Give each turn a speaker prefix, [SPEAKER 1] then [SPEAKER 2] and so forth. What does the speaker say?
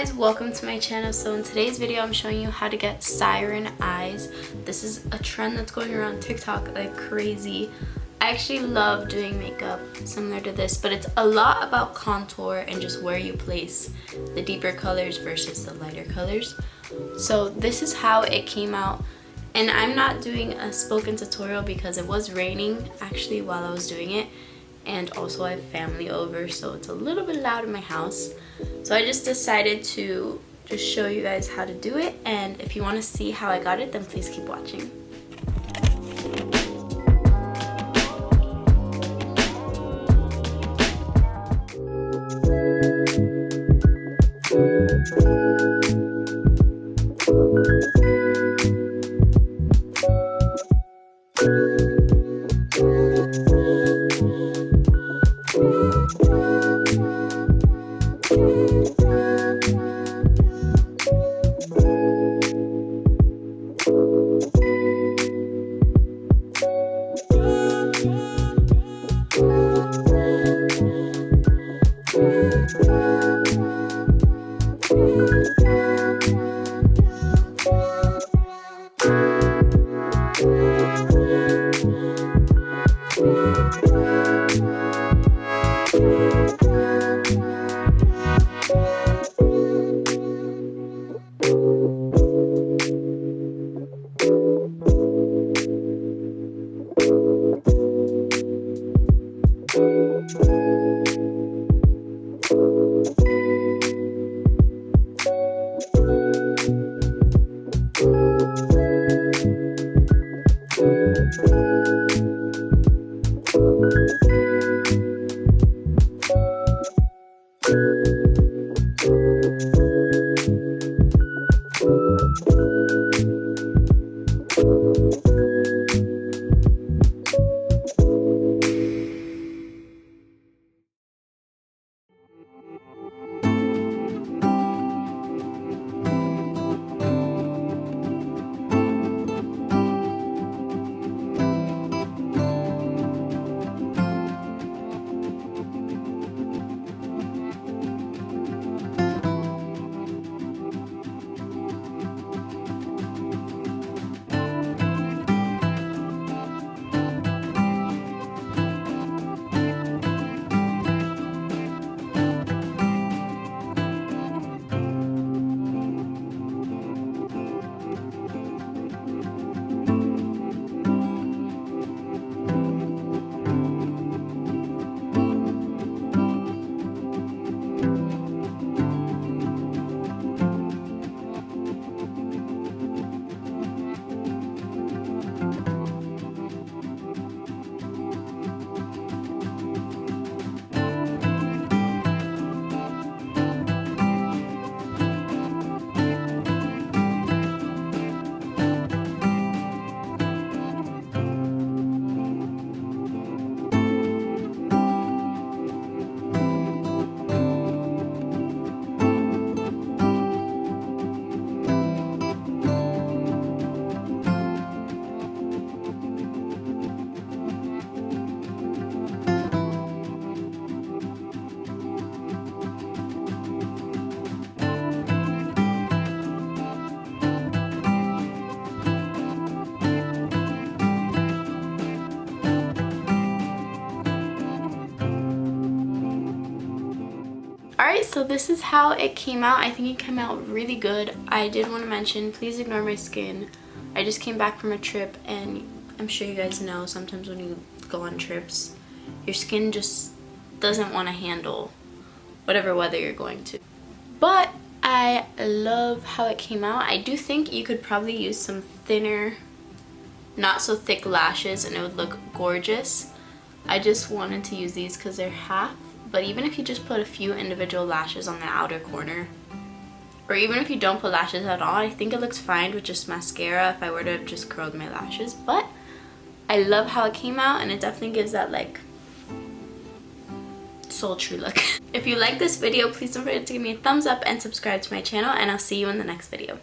[SPEAKER 1] guys, welcome to my channel. So in today's video I'm showing you how to get siren eyes. This is a trend that's going around TikTok like crazy. I actually love doing makeup similar to this, but it's a lot about contour and just where you place the deeper colors versus the lighter colors. So this is how it came out, and I'm not doing a spoken tutorial because it was raining actually while I was doing it, and also I have family over, so it's a little bit loud in my house. So I just decided to just show you guys how to do it, and if you want to see how I got it, then please keep watching. Alright, so this is how it came out. I think it came out really good. I did want to mention, please ignore my skin. I just came back from a trip, and I'm sure you guys know sometimes when you go on trips, your skin just doesn't want to handle whatever weather you're going to. But I love how it came out. I do think you could probably use some thinner, not so thick lashes and it would look gorgeous. I just wanted to use these because they're half. But even if you just put a few individual lashes on the outer corner, or even if you don't put lashes at all, I think it looks fine with just mascara if I were to have just curled my lashes. But I love how it came out, and it definitely gives that like sultry look. If you like this video, please don't forget to give me a thumbs up and subscribe to my channel, and I'll see you in the next video.